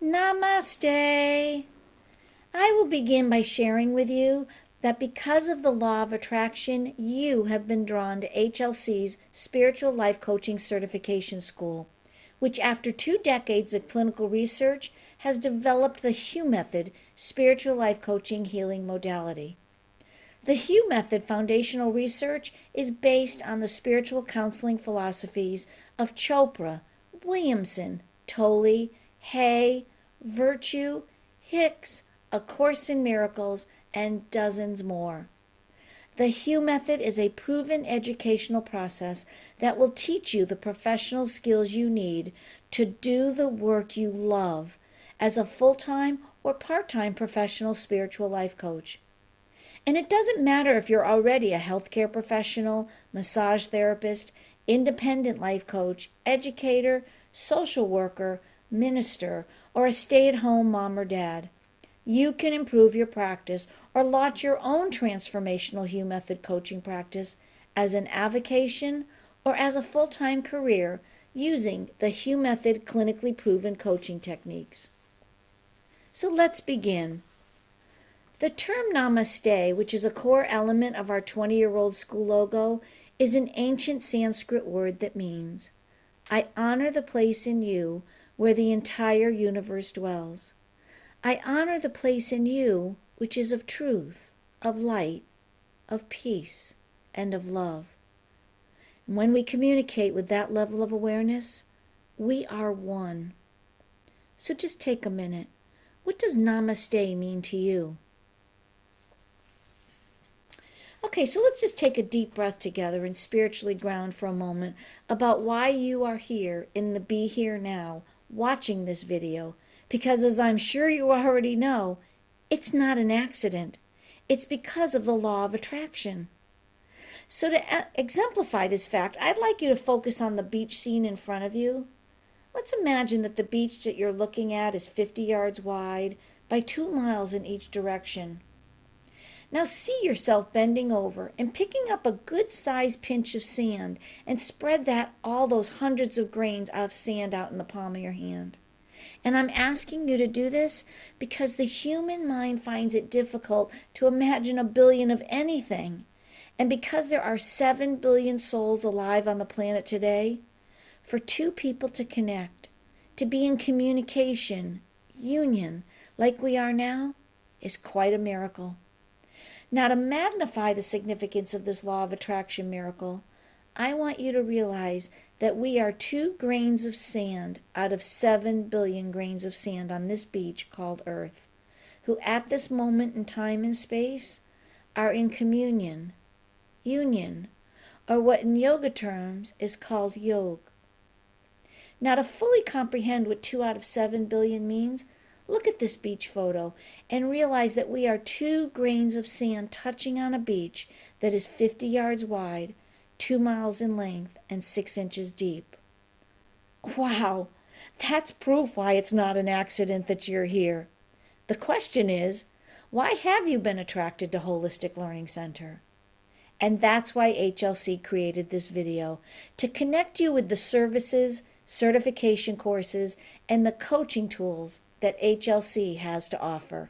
Namaste. I will begin by sharing with you that because of the law of attraction, you have been drawn to HLC's Spiritual Life Coaching Certification School, which after 2 decades of clinical research has developed the Hugh Method Spiritual Life Coaching Healing Modality. The Hugh Method foundational research is based on the spiritual counseling philosophies of Chopra, Williamson, Tolle, Hay, Virtue, Hicks, A Course in Miracles, and dozens more. The Hugh Method is a proven educational process that will teach you the professional skills you need to do the work you love as a full-time or part-time professional spiritual life coach. And it doesn't matter if you're already a healthcare professional, massage therapist, independent life coach, educator, social worker, minister, or a stay-at-home mom or dad. You can improve your practice or launch your own transformational Hugh Method coaching practice as an avocation or as a full-time career using the Hugh Method clinically proven coaching techniques. So let's begin. The term Namaste, which is a core element of our 20-year-old school logo, is an ancient Sanskrit word that means, I honor the place in you where the entire universe dwells. I honor the place in you which is of truth, of light, of peace, and of love. And when we communicate with that level of awareness, we are one. So just take a minute. What does Namaste mean to you? Okay, so let's just take a deep breath together and spiritually ground for a moment about why you are here in the Be Here Now, watching this video. Because as I'm sure you already know, it's not an accident. It's because of the law of attraction. So to exemplify this fact, I'd like you to focus on the beach scene in front of you. Let's imagine that the beach that you're looking at is 50 yards wide by 2 miles in each direction. Now see yourself bending over and picking up a good-sized pinch of sand and spread all those hundreds of grains of sand out in the palm of your hand. And I'm asking you to do this because the human mind finds it difficult to imagine a billion of anything. And because there are 7 billion souls alive on the planet today, for two people to connect, to be in communication, union, like we are now, is quite a miracle. Now, to magnify the significance of this law of attraction miracle, I want you to realize that we are 2 grains of sand out of 7 billion grains of sand on this beach called Earth, who at this moment in time and space are in communion, union, or what in yoga terms is called yoga. Now, to fully comprehend what 2 out of 7 billion means, look at this beach photo and realize that we are 2 grains of sand touching on a beach that is 50 yards wide, 2 miles in length, and 6 inches deep. Wow, that's proof why it's not an accident that you're here. The question is, why have you been attracted to Holistic Learning Center? And that's why HLC created this video, to connect you with the services, certification courses, and the coaching tools that HLC has to offer.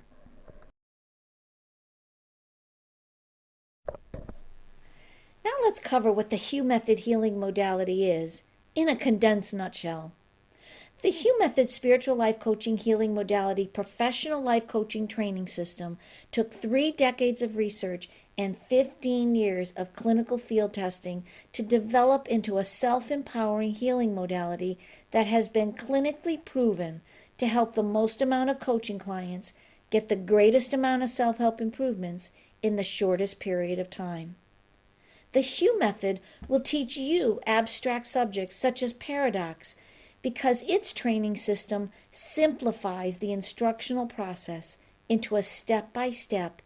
Now let's cover what the Hugh Method healing modality is in a condensed nutshell. The Hugh Method Spiritual Life Coaching Healing Modality Professional Life Coaching Training System took 3 decades of research and 15 years of clinical field testing to develop into a self-empowering healing modality that has been clinically proven to help the most amount of coaching clients get the greatest amount of self-help improvements in the shortest period of time. The Hugh Method will teach you abstract subjects such as paradox, because its training system simplifies the instructional process into a step-by-step,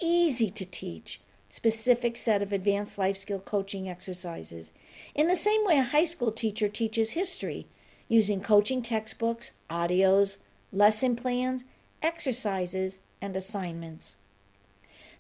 easy-to-teach, specific set of advanced life skill coaching exercises, in the same way a high school teacher teaches history, using coaching textbooks, audios, lesson plans, exercises, and assignments.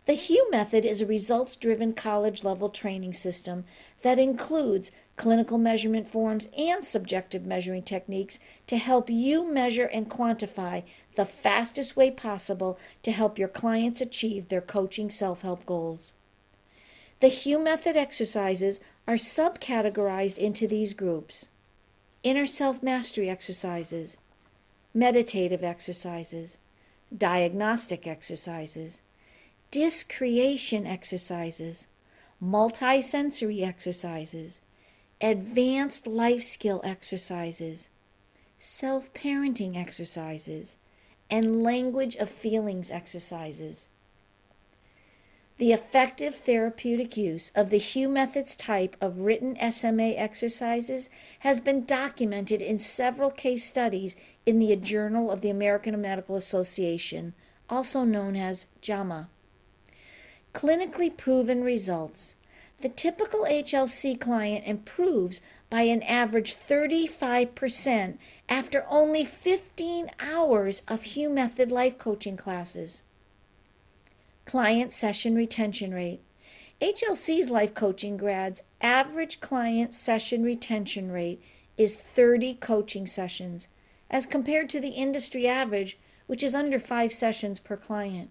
The Hugh Method is a results-driven college-level training system that includes clinical measurement forms, and subjective measuring techniques to help you measure and quantify the fastest way possible to help your clients achieve their coaching self-help goals. The Hugh Method exercises are subcategorized into these groups: inner self-mastery exercises, meditative exercises, diagnostic exercises, disc-creation exercises, multisensory exercises, advanced life skill exercises, self-parenting exercises, and language of feelings exercises. The effective therapeutic use of the Hugh Method's type of written SMA exercises has been documented in several case studies in the Journal of the American Medical Association, also known as JAMA. Clinically proven results. The typical HLC client improves by an average 35% after only 15 hours of Hugh Method life coaching classes. Client session retention rate. HLC's life coaching grads' average client session retention rate is 30 coaching sessions, as compared to the industry average, which is under 5 sessions per client.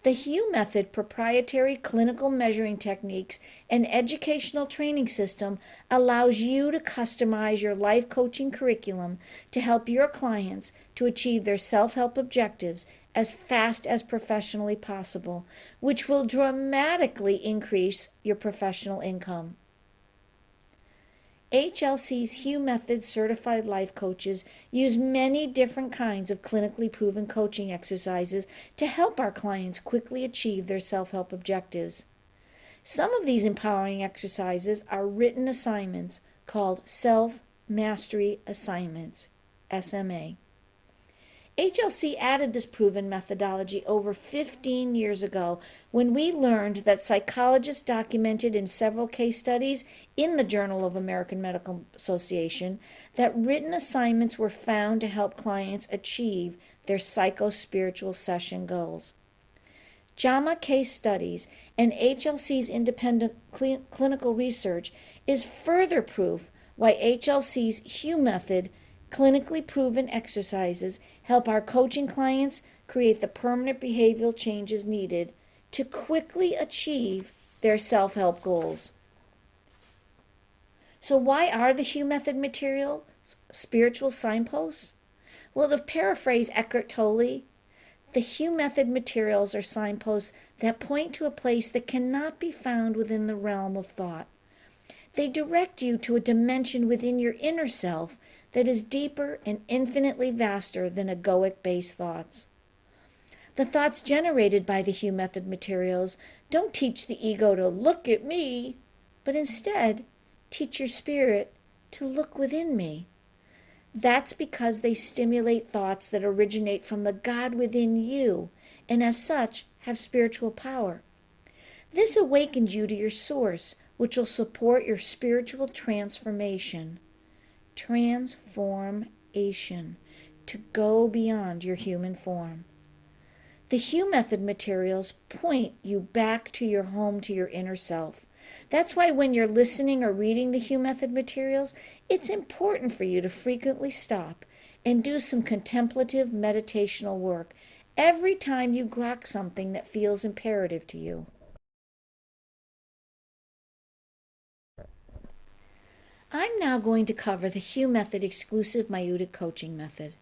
The Hugh Method proprietary clinical measuring techniques and educational training system allows you to customize your life coaching curriculum to help your clients to achieve their self-help objectives as fast as professionally possible, which will dramatically increase your professional income. HLC's Hugh Method certified life coaches use many different kinds of clinically proven coaching exercises to help our clients quickly achieve their self-help objectives. Some of these empowering exercises are written assignments called self-mastery assignments, SMA. HLC added this proven methodology over 15 years ago when we learned that psychologists documented in several case studies in the Journal of American Medical Association that written assignments were found to help clients achieve their psycho-spiritual session goals. JAMA case studies and HLC's independent clinical research is further proof why HLC's Hugh Method clinically proven exercises help our coaching clients create the permanent behavioral changes needed to quickly achieve their self-help goals. So why are the Hugh Method materials spiritual signposts? Well, to paraphrase Eckhart Tolle, the Hugh Method materials are signposts that point to a place that cannot be found within the realm of thought. They direct you to a dimension within your inner self that is deeper and infinitely vaster than egoic-based thoughts. The thoughts generated by the Hugh Method materials don't teach the ego to look at me, but instead teach your spirit to look within me. That's because they stimulate thoughts that originate from the God within you, and as such have spiritual power. This awakens you to your source, which will support your spiritual transformation. Transformation, to go beyond your human form. The Hugh Method materials point you back to your home, to your inner self. That's why when you're listening or reading the Hugh Method materials, it's important for you to frequently stop and do some contemplative meditational work every time you grok something that feels imperative to you. I'm now going to cover the Hugh Method exclusive Maieutic coaching method.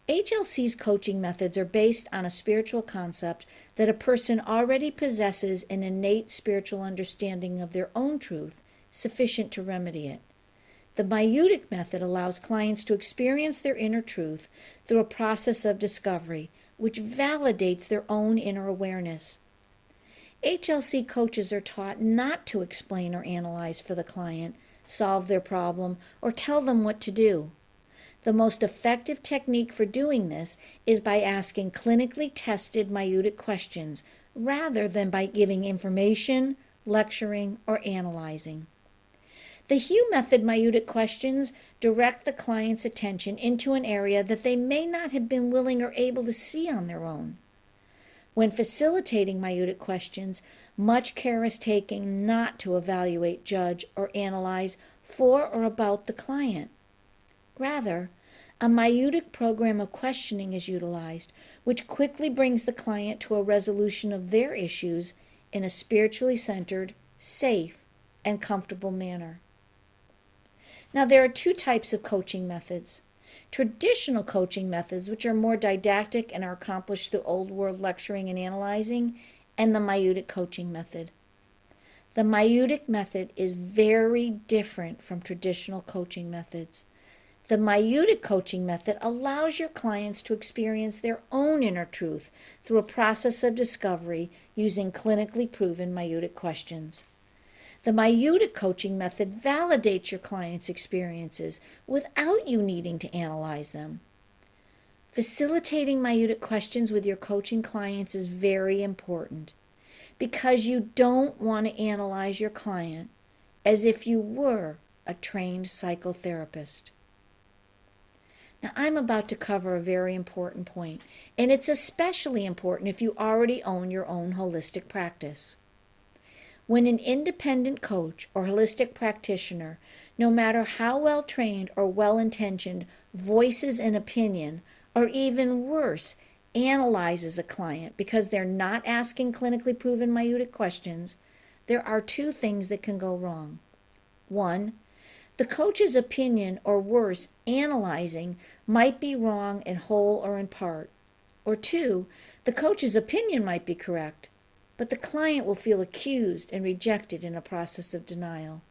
HLC's coaching methods are based on a spiritual concept that a person already possesses an innate spiritual understanding of their own truth, sufficient to remedy it. The Maieutic method allows clients to experience their inner truth through a process of discovery, which validates their own inner awareness. HLC coaches are taught not to explain or analyze for the client, solve their problem, or tell them what to do. The most effective technique for doing this is by asking clinically tested Maieutic questions rather than by giving information, lecturing, or analyzing. The Hugh Method Maieutic questions direct the client's attention into an area that they may not have been willing or able to see on their own. When facilitating Maieutic questions, Much care is taken not to evaluate, judge, or analyze for or about the client. Rather, a myotic program of questioning is utilized, which quickly brings the client to a resolution of their issues in a spiritually centered, safe, and comfortable manner. Now, there are two types of coaching methods. Traditional coaching methods, which are more didactic and are accomplished through old world lecturing and analyzing, and the myotic coaching method. The myotic method is very different from traditional coaching methods. The myotic coaching method allows your clients to experience their own inner truth through a process of discovery using clinically proven myotic questions. The myotic coaching method validates your clients' experiences without you needing to analyze them. Facilitating myotic questions with your coaching clients is very important because you don't want to analyze your client as if you were a trained psychotherapist. Now, I'm about to cover a very important point, and it's especially important if you already own your own holistic practice. When an independent coach or holistic practitioner, no matter how well trained or well intentioned, voices an opinion, or even worse, analyzes a client because they're not asking clinically proven myotic questions, there are two things that can go wrong. One, the coach's opinion, or worse, analyzing, might be wrong in whole or in part. Or two, the coach's opinion might be correct, but the client will feel accused and rejected in a process of denial.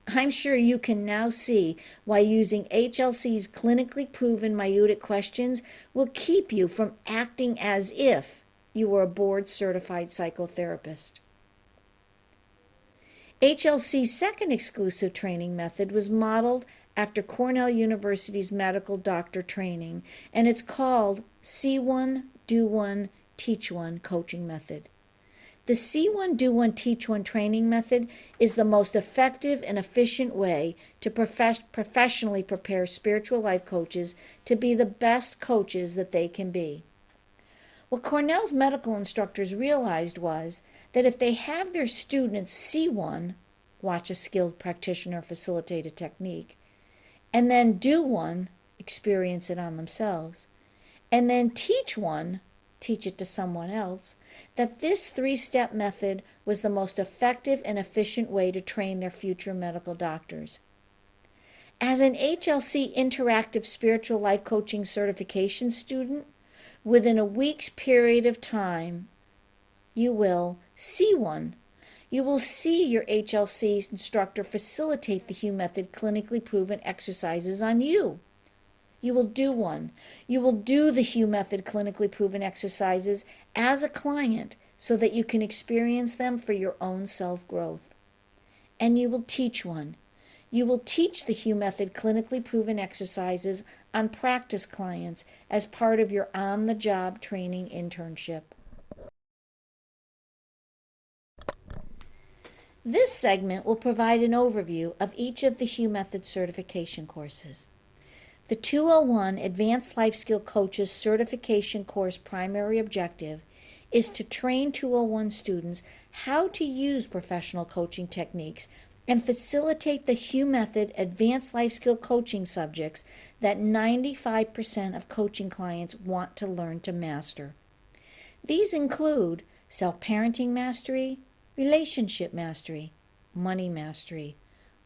I'm sure you can now see why using HLC's clinically proven myotic questions will keep you from acting as if you were a board-certified psychotherapist. HLC's second exclusive training method was modeled after Cornell University's medical doctor training, and it's called See One, Do One, Teach One coaching method. The See One, Do One, Teach One training method is the most effective and efficient way to professionally prepare spiritual life coaches to be the best coaches that they can be. What Cornell's medical instructors realized was that if they have their students see one, watch a skilled practitioner facilitate a technique, and then do one, experience it on themselves, and then teach one, teach it to someone else, that this three-step method was the most effective and efficient way to train their future medical doctors. As an HLC Interactive Spiritual Life Coaching certification student, within a week's period of time, you will see one. You will see your HLC instructor facilitate the HU method clinically proven exercises on you. You will do one. You will do the HU method clinically proven exercises as a client so that you can experience them for your own self-growth. And you will teach one. You will teach the HU method clinically proven exercises on practice clients as part of your on-the-job training internship. This segment will provide an overview of each of the HU method certification courses. The 201 Advanced Life Skill Coaches Certification Course primary objective is to train 201 students how to use professional coaching techniques and facilitate the HU method Advanced Life Skill Coaching subjects that 95% of coaching clients want to learn to master. These include self-parenting mastery, relationship mastery, money mastery,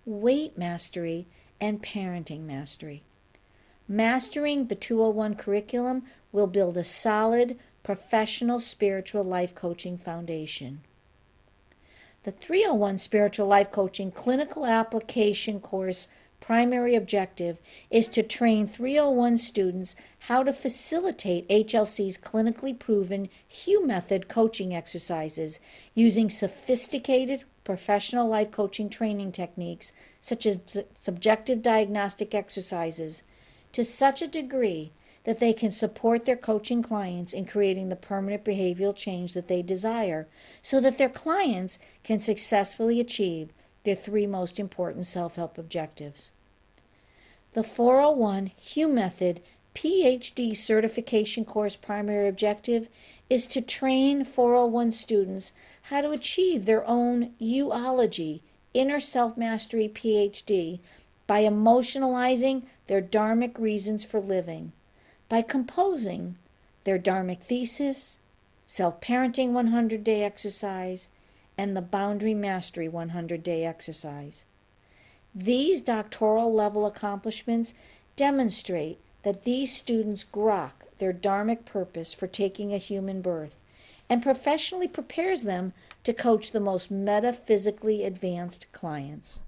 weight mastery, and parenting mastery. Mastering the 201 curriculum will build a solid, professional spiritual life coaching foundation. The 301 Spiritual Life Coaching Clinical Application Course primary objective is to train 301 students how to facilitate HLC's clinically proven HU method coaching exercises using sophisticated professional life coaching training techniques such as subjective diagnostic exercises to such a degree that they can support their coaching clients in creating the permanent behavioral change that they desire so that their clients can successfully achieve their three most important self-help objectives. The 401 HU Method PhD certification course primary objective is to train 401 students how to achieve their own uology, inner self-mastery PhD, by emotionalizing their dharmic reasons for living, by composing their dharmic thesis, self-parenting 100-day exercise, and the boundary mastery 100-day exercise. These doctoral level accomplishments demonstrate that these students grok their dharmic purpose for taking a human birth and professionally prepares them to coach the most metaphysically advanced clients.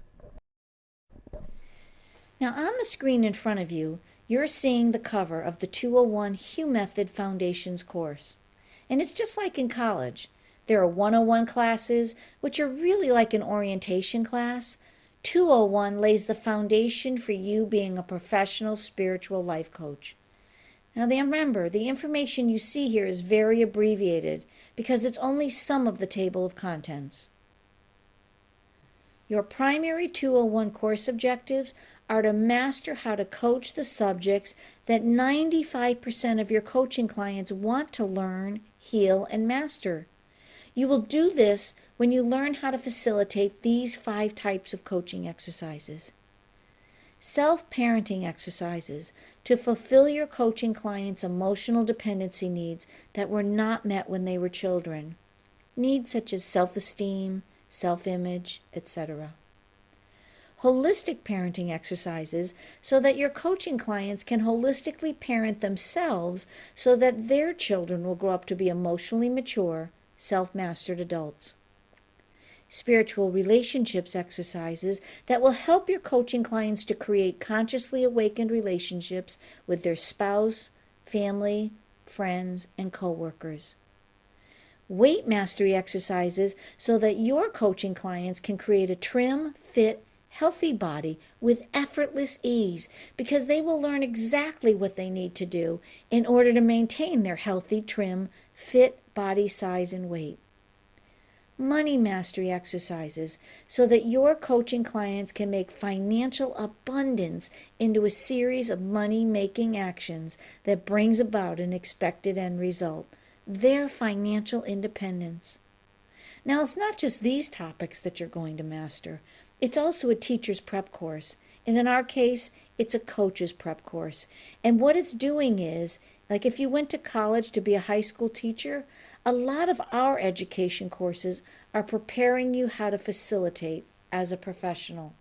Now on the screen in front of you, you're seeing the cover of the 201 Hugh Method Foundations course. And it's just like in college. There are 101 classes, which are really like an orientation class. 201 lays the foundation for you being a professional spiritual life coach. Now remember, the information you see here is very abbreviated because it's only some of the table of contents. Your primary 201 course objectives are to master how to coach the subjects that 95% of your coaching clients want to learn, heal, and master. You will do this when you learn how to facilitate these 5 types of coaching exercises. Self-parenting exercises to fulfill your coaching clients' emotional dependency needs that were not met when they were children. Needs such as self-esteem, self-image, etc. Holistic parenting exercises so that your coaching clients can holistically parent themselves so that their children will grow up to be emotionally mature, self-mastered adults. Spiritual relationships exercises that will help your coaching clients to create consciously awakened relationships with their spouse, family, friends, and coworkers. Weight mastery exercises so that your coaching clients can create a trim, fit, healthy body with effortless ease because they will learn exactly what they need to do in order to maintain their healthy, trim, fit body size and weight. Money mastery exercises so that your coaching clients can make financial abundance into a series of money-making actions that brings about an expected end result, their financial independence. Now, it's not just these topics that you're going to master. It's also a teacher's prep course, and in our case, it's a coach's prep course. And what it's doing is, like if you went to college to be a high school teacher, a lot of our education courses are preparing you how to facilitate as a professional.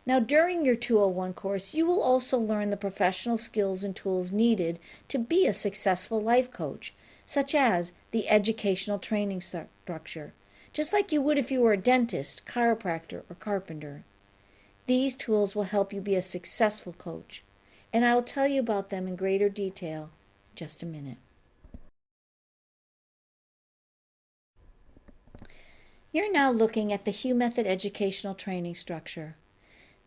Now, during your 201 course, you will also learn the professional skills and tools needed to be a successful life coach, such as the educational training structure, just like you would if you were a dentist, chiropractor, or carpenter. These tools will help you be a successful coach, and I will tell you about them in greater detail in just a minute. You're now looking at the Hugh Method Educational Training Structure.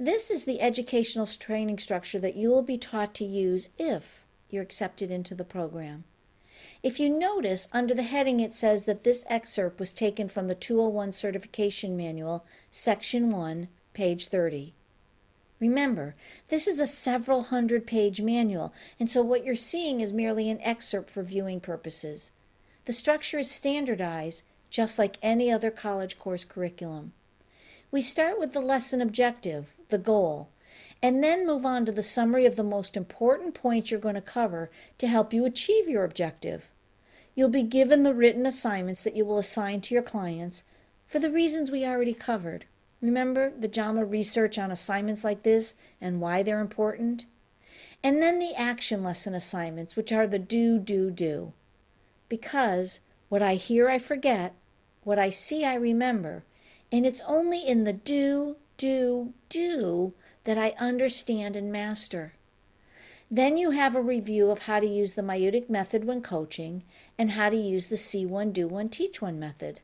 This is the educational training structure that you will be taught to use if you're accepted into the program. If you notice, under the heading it says that this excerpt was taken from the 201 Certification Manual, Section 1, page 30. Remember, this is a several hundred-page manual, and so what you're seeing is merely an excerpt for viewing purposes. The structure is standardized, just like any other college course curriculum. We start with the lesson objective, the goal, and then move on to the summary of the most important points you're going to cover to help you achieve your objective. You'll be given the written assignments that you will assign to your clients for the reasons we already covered. Remember the JAMA research on assignments like this and why they're important? And then the action lesson assignments, which are the do. Because what I hear I forget, what I see I remember, and it's only in the do that I understand and master. Then you have a review of how to use the Maieutic method when coaching and how to use the See One, Do One, Teach One method.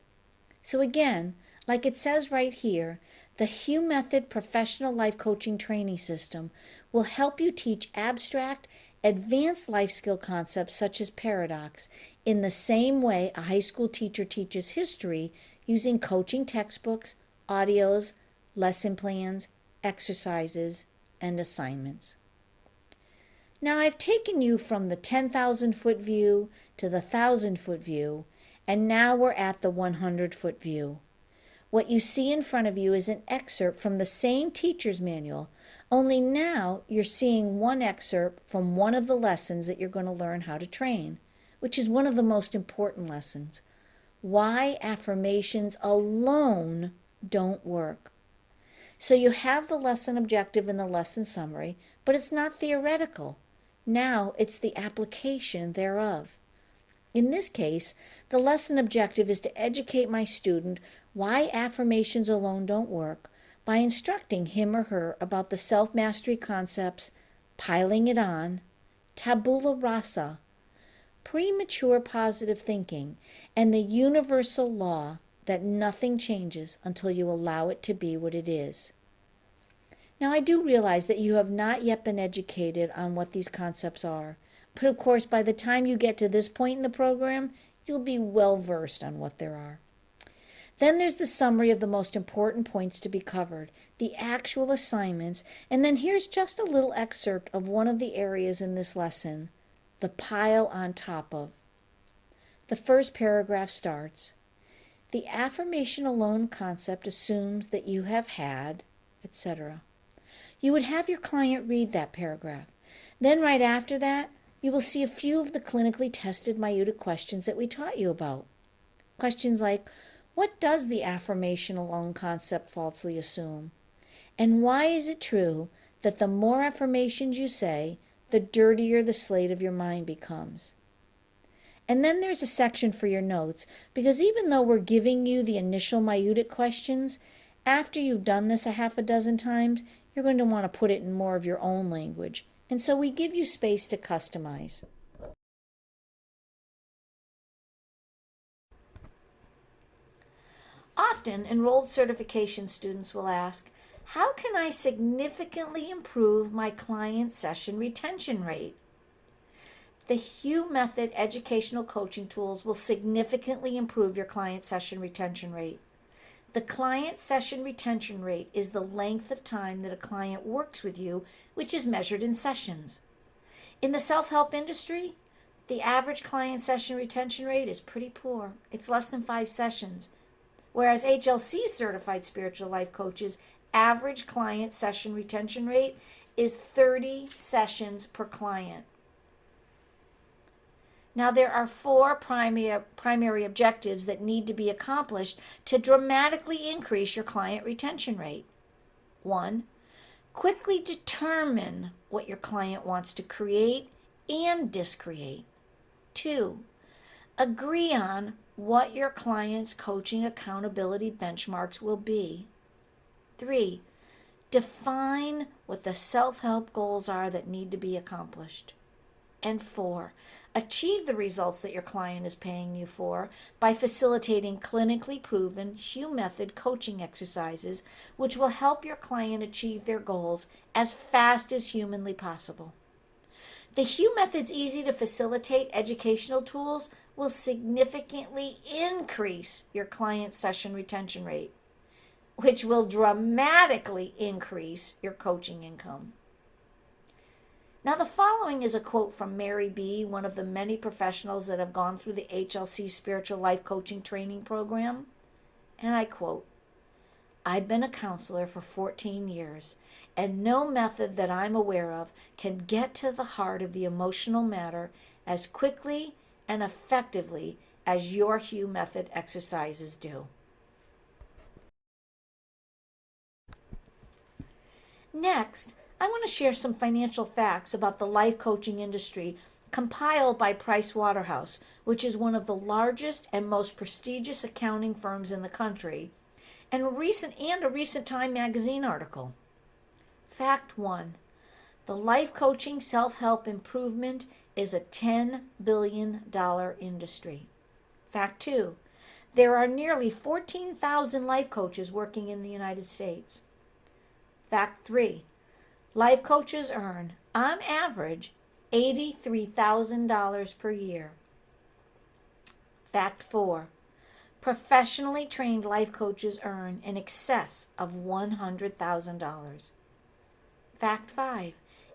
So again, like it says right here, the Hugh Method Professional Life Coaching Training System will help you teach abstract, advanced life skill concepts such as paradox in the same way a high school teacher teaches history using coaching textbooks, audios, lesson plans, exercises, and assignments. Now I've taken you from the 10,000-foot view to the 1,000-foot view, and now we're at the 100-foot view. What you see in front of you is an excerpt from the same teacher's manual, only now you're seeing one excerpt from one of the lessons that you're going to learn how to train, which is one of the most important lessons. Why affirmations alone don't work. So you have the lesson objective and the lesson summary, but it's not theoretical. Now it's the application thereof. In this case, the lesson objective is to educate my student why affirmations alone don't work by instructing him or her about the self-mastery concepts, piling it on, tabula rasa, premature positive thinking, and the universal law that nothing changes until you allow it to be what it is. Now, I do realize that you have not yet been educated on what these concepts are, but of course, by the time you get to this point in the program, you'll be well versed on what there are. Then there's the summary of the most important points to be covered, the actual assignments, and then here's just a little excerpt of one of the areas in this lesson, the pile on top of. The first paragraph starts, the affirmation alone concept assumes that you have had, etc. You would have your client read that paragraph. Then right after that, you will see a few of the clinically tested MIUTA questions that we taught you about. Questions like, what does the affirmation alone concept falsely assume? And why is it true that the more affirmations you say, the dirtier the slate of your mind becomes? And then there's a section for your notes, because even though we're giving you the initial MIUTA questions, after you've done this a half a dozen times, you're going to want to put it in more of your own language. And so we give you space to customize. Often, enrolled certification students will ask, how can I significantly improve my client session retention rate? The Hugh Method educational coaching tools will significantly improve your client session retention rate. The client session retention rate is the length of time that a client works with you, which is measured in sessions. In the self-help industry, the average client session retention rate is pretty poor. It's less than 5 sessions. Whereas HLC certified spiritual life coaches' average client session retention rate is 30 sessions per client. Now, there are 4 primary objectives that need to be accomplished to dramatically increase your client retention rate. 1, quickly determine what your client wants to create and discreate. 2, agree on what your client's coaching accountability benchmarks will be. 3, define what the self-help goals are that need to be accomplished. And 4, achieve the results that your client is paying you for by facilitating clinically proven Hugh Method coaching exercises, which will help your client achieve their goals as fast as humanly possible. The Hugh Method's easy to facilitate educational tools will significantly increase your client session retention rate, which will dramatically increase your coaching income. Now, the following is a quote from Mary B., one of the many professionals that have gone through the HLC Spiritual Life Coaching Training Program. And I quote, I've been a counselor for 14 years, and no method that I'm aware of can get to the heart of the emotional matter as quickly and effectively as your Hugh Method exercises do. Next, I want to share some financial facts about the life coaching industry compiled by Price Waterhouse, which is one of the largest and most prestigious accounting firms in the country, and a recent Time magazine article. Fact 1. The life coaching self-help improvement is a $10 billion industry. Fact 2. There are nearly 14,000 life coaches working in the United States. Fact 3. Life coaches earn, on average, $83,000 per year. Fact 4. Professionally trained life coaches earn in excess of $100,000. Fact 5.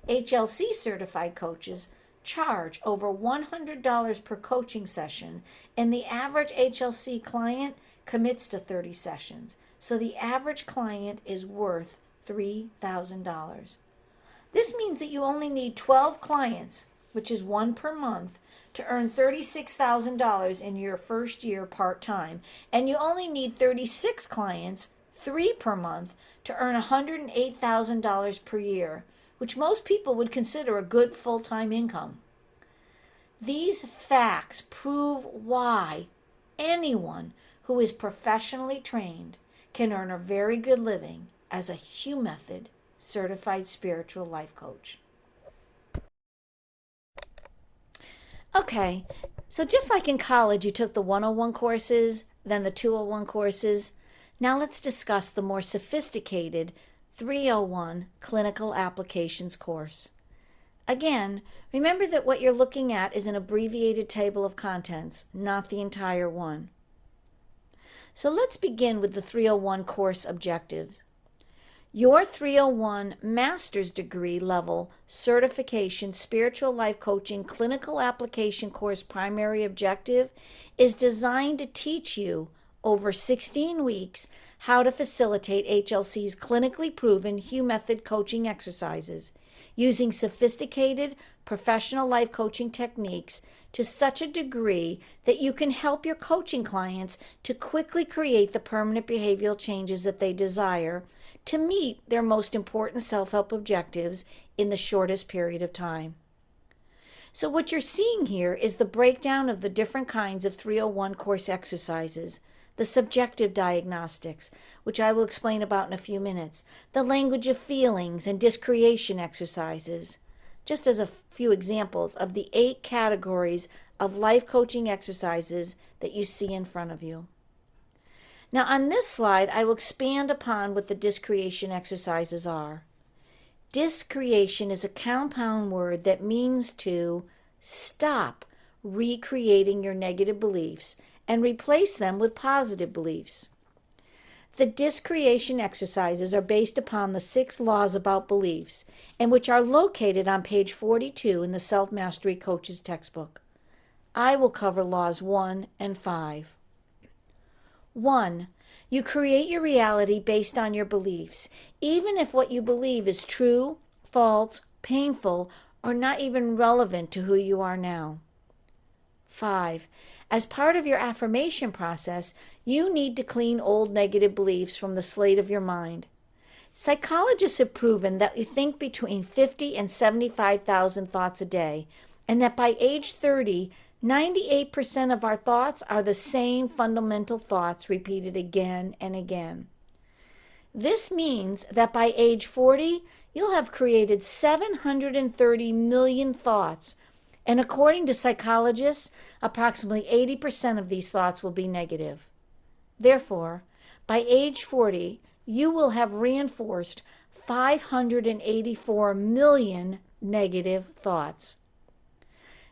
HLC certified coaches charge over $100 per coaching session, and the average HLC client commits to 30 sessions. So the average client is worth $3,000. This means that you only need 12 clients, which is one per month, to earn $36,000 in your first year part-time, and you only need 36 clients, 3 per month, to earn $108,000 per year, which most people would consider a good full-time income. These facts prove why anyone who is professionally trained can earn a very good living as a Hugh Method certified spiritual life coach. Okay, so just like in college, you took the 101 courses, then the 201 courses. Now let's discuss the more sophisticated 301 clinical applications course. Again, remember that what you're looking at is an abbreviated table of contents, not the entire one. So let's begin with the 301 course objectives. Your 301 master's degree level certification spiritual life coaching clinical application course primary objective is designed to teach you over 16 weeks how to facilitate HLC's clinically proven Hugh Method coaching exercises using sophisticated professional life coaching techniques to such a degree that you can help your coaching clients to quickly create the permanent behavioral changes that they desire to meet their most important self-help objectives in the shortest period of time. So what you're seeing here is the breakdown of the different kinds of 301 course exercises, the subjective diagnostics, which I will explain about in a few minutes, the language of feelings and discreation exercises, just as a few examples of the 8 categories of life coaching exercises that you see in front of you. Now on this slide, I will expand upon what the discreation exercises are. Discreation is a compound word that means to stop recreating your negative beliefs and replace them with positive beliefs. The discreation exercises are based upon the 6 laws about beliefs, and which are located on page 42 in the Self-Mastery Coach's textbook. I will cover laws 1 and 5. 1. You create your reality based on your beliefs, even if what you believe is true, false, painful, or not even relevant to who you are now. 5. As part of your affirmation process, you need to clean old negative beliefs from the slate of your mind. Psychologists have proven that we think between 50 and 75,000 thoughts a day, and that by age 30, 98% of our thoughts are the same fundamental thoughts repeated again and again. This means that by age 40, you'll have created 730 million thoughts, and according to psychologists, approximately 80% of these thoughts will be negative. Therefore, by age 40, you will have reinforced 584 million negative thoughts.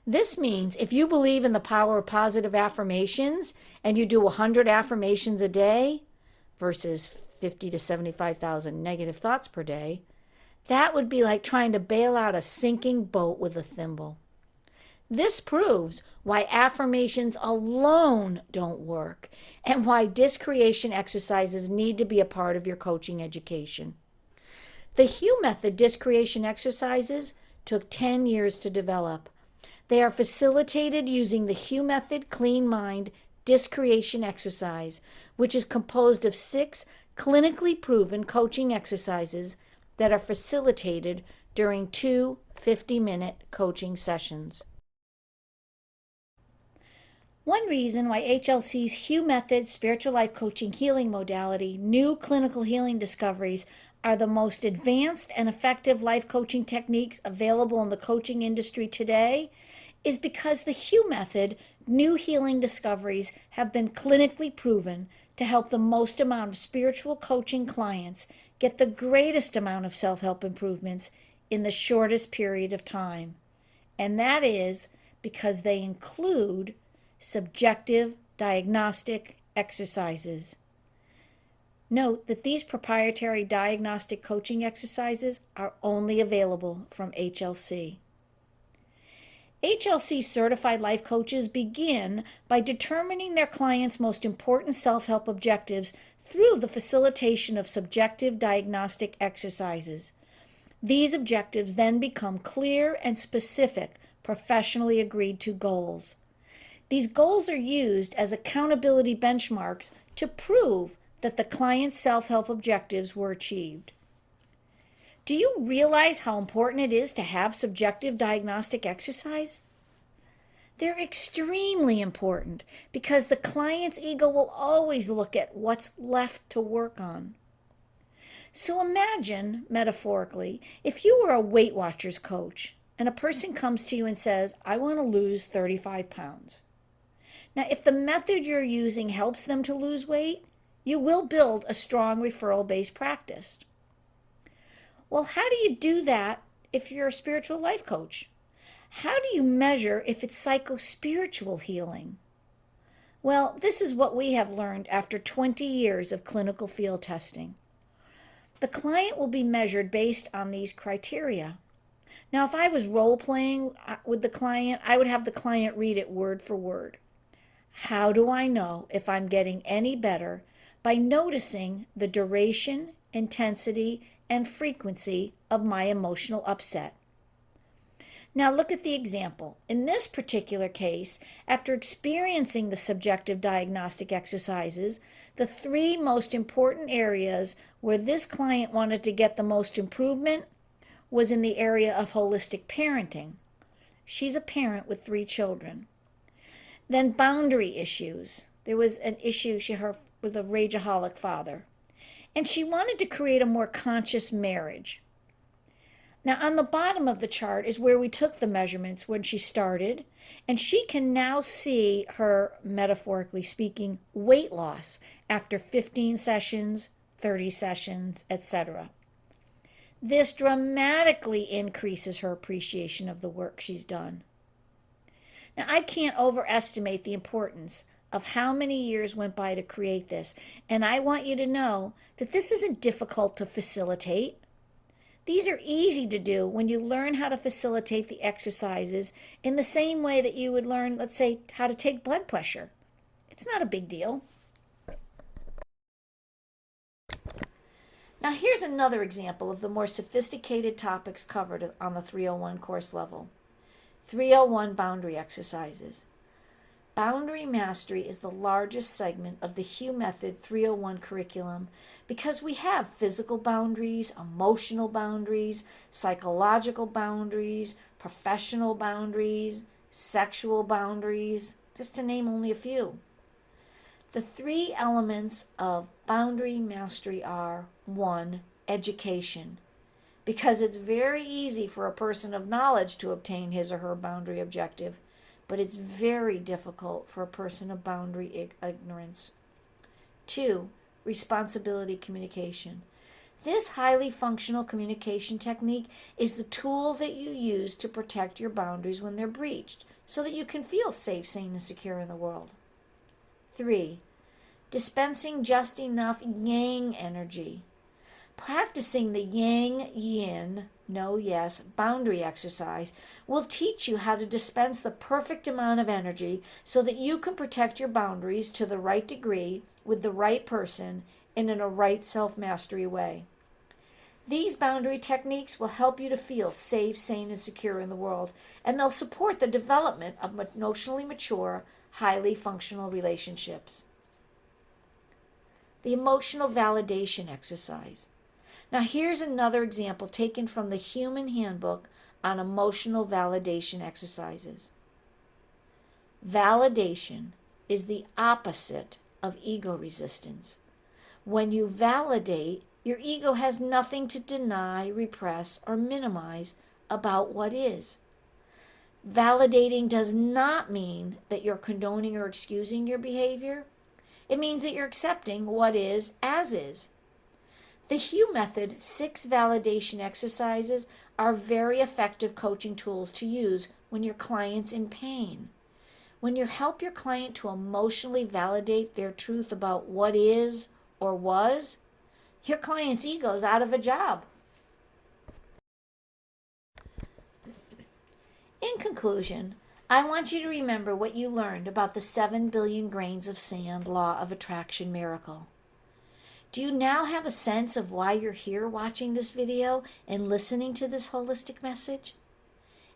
This means if you believe in the power of positive affirmations and you do 100 affirmations a day versus 50 to 75,000 negative thoughts per day, that would be like trying to bail out a sinking boat with a thimble. This proves why affirmations alone don't work and why discreation exercises need to be a part of your coaching education. The Hugh Method discreation exercises took 10 years to develop. They are facilitated using the Hugh Method Clean Mind discreation exercise, which is composed of 6 clinically proven coaching exercises that are facilitated during 2 50-minute coaching sessions. One reason why HLC's Hugh Method spiritual life coaching healing modality, new clinical healing discoveries, are the most advanced and effective life coaching techniques available in the coaching industry today is because the Hugh Method new healing discoveries have been clinically proven to help the most amount of spiritual coaching clients get the greatest amount of self-help improvements in the shortest period of time. And that is because they include subjective diagnostic exercises. Note that these proprietary diagnostic coaching exercises are only available from HLC. HLC certified life coaches begin by determining their clients' most important self-help objectives through the facilitation of subjective diagnostic exercises. These objectives then become clear and specific, professionally agreed to goals. These goals are used as accountability benchmarks to prove that the client's self-help objectives were achieved. Do you realize how important it is to have subjective diagnostic exercise? They're extremely important because the client's ego will always look at what's left to work on. So imagine, metaphorically, if you were a Weight Watchers coach and a person comes to you and says, I want to lose 35 pounds. Now, if the method you're using helps them to lose weight, you will build a strong referral-based practice. Well, how do you do that if you're a spiritual life coach? How do you measure if it's psycho-spiritual healing? Well, this is what we have learned after 20 years of clinical field testing. The client will be measured based on these criteria. Now, if I was role-playing with the client, I would have the client read it word for word. How do I know if I'm getting any better? By noticing the duration, intensity, and frequency of my emotional upset. Now look at the example. In this particular case, after experiencing the subjective diagnostic exercises, the three most important areas where this client wanted to get the most improvement was in the area of holistic parenting. She's a parent with 3 children. Then boundary issues. There was an issue with a rageaholic father. And she wanted to create a more conscious marriage. Now on the bottom of the chart is where we took the measurements when she started, and she can now see her, metaphorically speaking, weight loss after 15 sessions, 30 sessions, etc. This dramatically increases her appreciation of the work she's done. Now I can't overestimate the importance of how many years went by to create this, and I want you to know that this isn't difficult to facilitate. These are easy to do when you learn how to facilitate the exercises in the same way that you would learn, let's say, how to take blood pressure. It's not a big deal. Now here's another example of the more sophisticated topics covered on the 301 course level. 301 boundary exercises. Boundary mastery is the largest segment of the Hugh Method 301 curriculum because we have physical boundaries, emotional boundaries, psychological boundaries, professional boundaries, sexual boundaries, just to name only a few. The 3 elements of boundary mastery are 1. Education, because it's very easy for a person of knowledge to obtain his or her boundary objective, but it's very difficult for a person of boundary ignorance. 2. Responsibility communication. This highly functional communication technique is the tool that you use to protect your boundaries when they're breached, so that you can feel safe, sane, and secure in the world. 3. Dispensing just enough yang energy. Practicing the yang-yin, no, yes, boundary exercise will teach you how to dispense the perfect amount of energy so that you can protect your boundaries to the right degree with the right person and in a right self-mastery way. These boundary techniques will help you to feel safe, sane, and secure in the world, and they'll support the development of emotionally mature, highly functional relationships. The emotional validation exercise. Now here's another example taken from the Human Handbook on Emotional Validation Exercises. Validation is the opposite of ego resistance. When you validate, your ego has nothing to deny, repress, or minimize about what is. Validating does not mean that you're condoning or excusing your behavior. It means that you're accepting what is as is. The Hugh Method 6 validation exercises are very effective coaching tools to use when your client's in pain. When you help your client to emotionally validate their truth about what is or was, your client's ego's out of a job. In conclusion, I want you to remember what you learned about the 7 billion grains of sand law of attraction miracle. Do you now have a sense of why you're here watching this video and listening to this holistic message?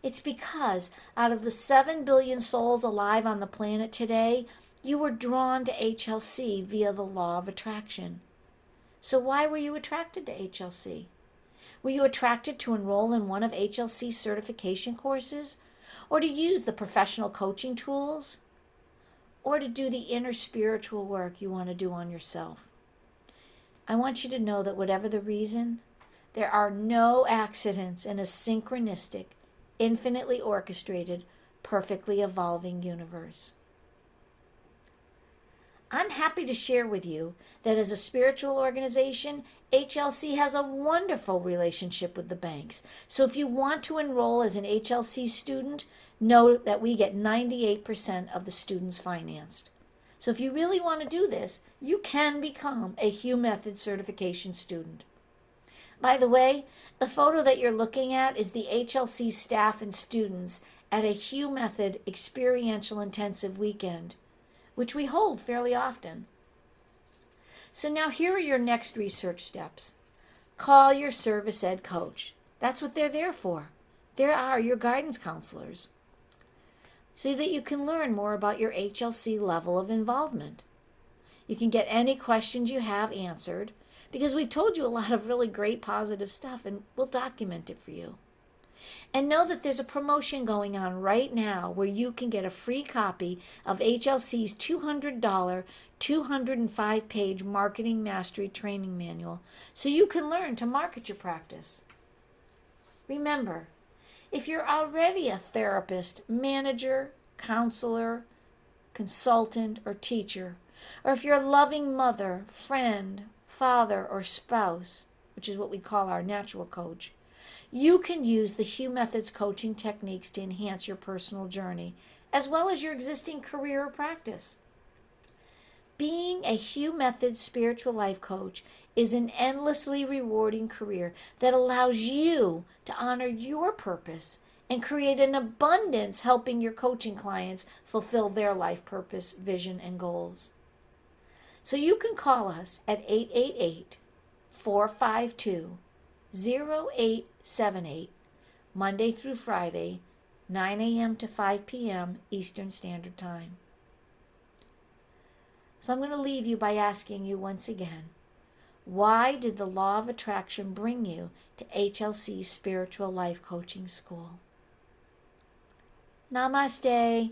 It's because out of the 7 billion souls alive on the planet today, you were drawn to HLC via the law of attraction. So why were you attracted to HLC? Were you attracted to enroll in one of HLC's certification courses? Or to use the professional coaching tools? Or to do the inner spiritual work you want to do on yourself? I want you to know that whatever the reason, there are no accidents in a synchronistic, infinitely orchestrated, perfectly evolving universe. I'm happy to share with you that as a spiritual organization, HLC has a wonderful relationship with the banks. So if you want to enroll as an HLC student, know that we get 98% of the students financed. So if you really want to do this, you can become a Hugh Method certification student. By the way, the photo that you're looking at is the HLC staff and students at a Hugh Method experiential intensive weekend, which we hold fairly often. So now here are your next research steps. Call your service ed coach. That's what they're there for. They are your guidance counselors, so that you can learn more about your HLC level of involvement. You can get any questions you have answered, because we've told you a lot of really great positive stuff, and we'll document it for you. And know that there's a promotion going on right now where you can get a free copy of HLC's $200, 205-page Marketing Mastery Training Manual, so you can learn to market your practice. Remember, if you're already a therapist, manager, counselor, consultant, or teacher, or if you're a loving mother, friend, father, or spouse, which is what we call our natural coach, you can use the Hugh Method's coaching techniques to enhance your personal journey, as well as your existing career or practice. Being a Hugh Method spiritual life coach is an endlessly rewarding career that allows you to honor your purpose and create an abundance helping your coaching clients fulfill their life purpose, vision, and goals. So you can call us at 888-452-0878, Monday through Friday, 9 a.m. to 5 p.m. Eastern Standard Time. So I'm going to leave you by asking you once again, why did the law of attraction bring you to HLC Spiritual Life Coaching School? Namaste.